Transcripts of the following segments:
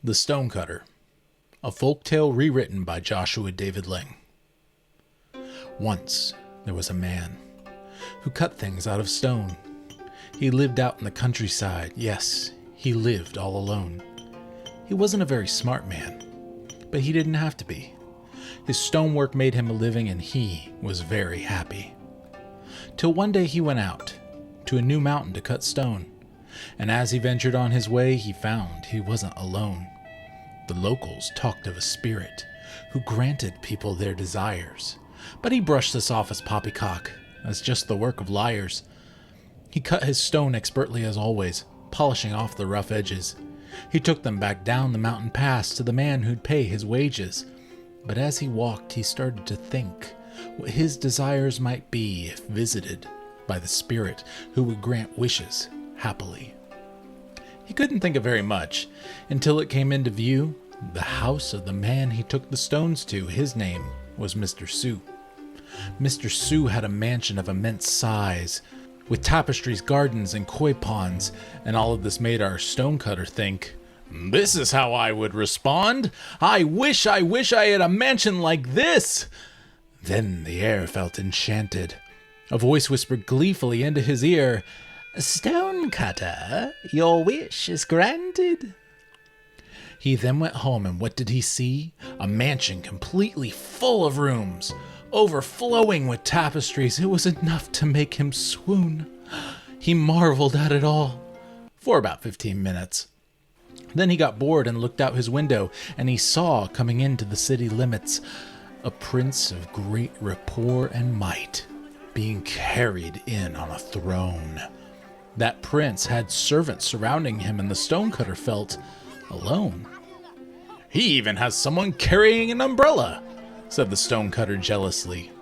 The Stonecutter, a folktale rewritten by Joshua David Ling. Once there was a man who cut things out of stone. He lived out in the countryside. Yes, he lived all alone. He wasn't a very smart man, but he didn't have to be. His stonework made him a living, and he was very happy. Till one day he went out to a new mountain to cut stone, and as he ventured on his way, he found he wasn't alone. The locals talked of a spirit who granted people their desires, but he brushed this off as poppycock, as just the work of liars. He cut his stone expertly as always, polishing off the rough edges. He took them back down the mountain pass to the man who'd pay his wages. But as he walked, he started to think what his desires might be if visited by the spirit who would grant wishes happily. He couldn't think of very much until it came into view the house of the man he took the stones to. His name was Mr. Sue. Mr. Sue had a mansion of immense size, with tapestries, gardens, and koi ponds, and all of this made our stonecutter think, "This is how I would respond. I wish I had a mansion like this." Then the air felt enchanted. A voice whispered gleefully into his ear, "Stonecutter, your wish is granted." He then went home, and what did he see? A mansion completely full of rooms, overflowing with tapestries. It was enough to make him swoon. He marveled at it all for about 15 minutes. Then he got bored and looked out his window, and he saw coming into the city limits a prince of great rapport and might being carried in on a throne. That prince had servants surrounding him, and the stonecutter felt alone. "He even has someone carrying an umbrella," said the stonecutter jealously.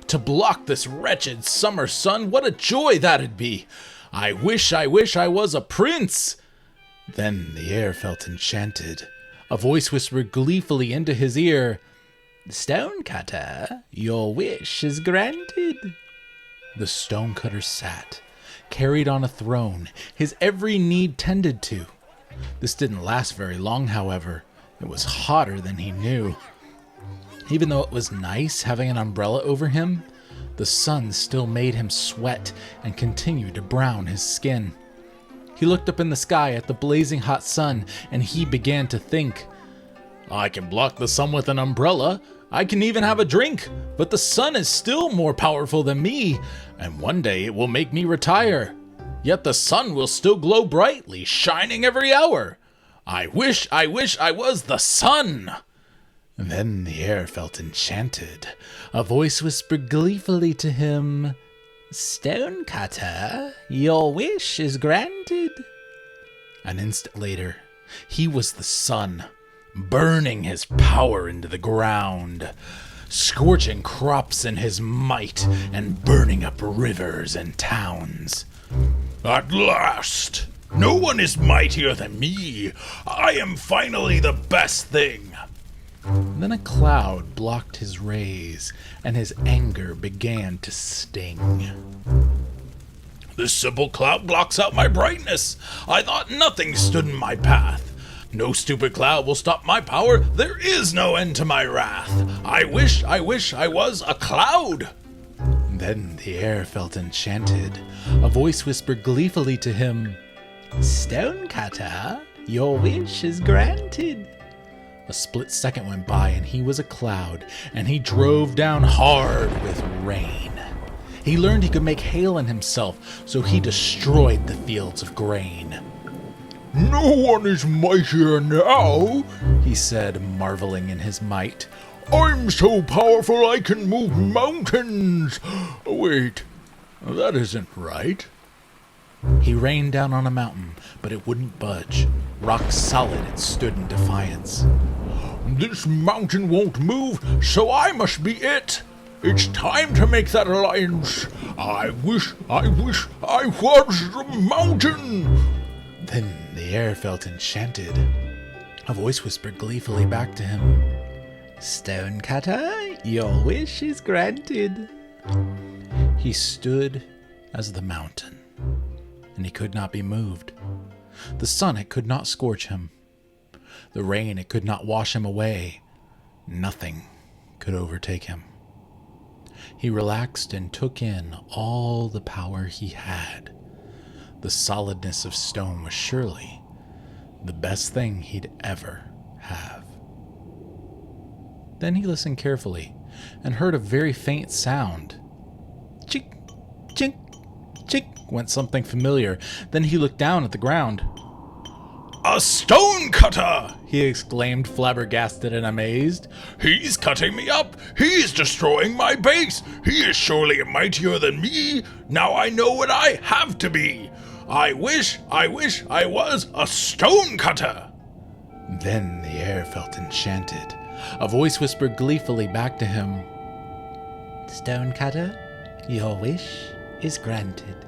"To block this wretched summer sun, what a joy that'd be! I wish I was a prince." Then the air felt enchanted. A voice whispered gleefully into his ear, "Stonecutter, your wish is granted." The stonecutter sat, carried on a throne, his every need tended to. This didn't last very long, however. It was hotter than he knew. Even though it was nice having an umbrella over him, the sun still made him sweat and continued to brown his skin. He looked up in the sky at the blazing hot sun, and he began to think, "I can block the sun with an umbrella. I can even have a drink, but the sun is still more powerful than me, and one day it will make me retire. Yet the sun will still glow brightly, shining every hour. I wish I was the sun." Then the air felt enchanted. A voice whispered gleefully to him, "Stonecutter, your wish is granted." An instant later, he was the sun, burning his power into the ground, scorching crops in his might, and burning up rivers and towns. "At last! No one is mightier than me. I am finally the best thing." Then a cloud blocked his rays, and his anger began to sting. "This simple cloud blocks out my brightness. I thought nothing stood in my path. No stupid cloud will stop my power. There is no end to my wrath. I wish I was a cloud." Then the air felt enchanted. A voice whispered gleefully to him, "Stonecutter, your wish is granted." A split second went by, and he was a cloud, and he drove down hard with rain. He learned he could make hail in himself, so he destroyed the fields of grain. "No one is mightier now," he said, marveling in his might. "I'm so powerful I can move mountains. Wait, that isn't right." He rained down on a mountain, but it wouldn't budge. Rock solid, it stood in defiance. "This mountain won't move, so I must be it. It's time to make that alliance. I wish I was the mountain." Then the air felt enchanted. A voice whispered gleefully back to him, "Stonecutter, your wish is granted." He stood as the mountain, and he could not be moved. The sun, it could not scorch him. The rain, it could not wash him away. Nothing could overtake him. He relaxed and took in all the power he had. The solidness of stone was surely the best thing he'd ever have. Then he listened carefully and heard a very faint sound. Chink, chink, chink, went something familiar. Then he looked down at the ground. "A stone cutter!" he exclaimed, flabbergasted and amazed. "He's cutting me up! He's destroying my base! He is surely mightier than me! Now I know what I have to be! I wish I was a stone cutter!" Then the air felt enchanted. A voice whispered gleefully back to him, "Stone cutter, your wish is granted."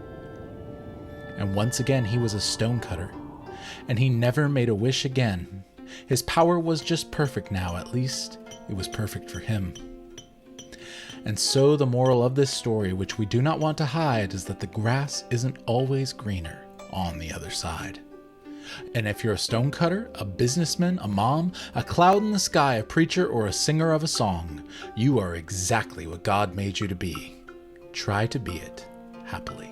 And once again he was a stone cutter, and he never made a wish again. His power was just perfect now, at least it was perfect for him. And so the moral of this story, which we do not want to hide, is that the grass isn't always greener on the other side. And if you're a stone cutter, a businessman, a mom, a cloud in the sky, a preacher, or a singer of a song, you are exactly what God made you to be. Try to be it happily.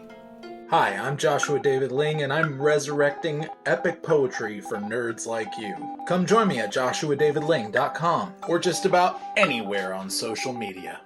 Hi, I'm Joshua David Ling, and I'm resurrecting epic poetry for nerds like you. Come join me at joshuadavidling.com or just about anywhere on social media.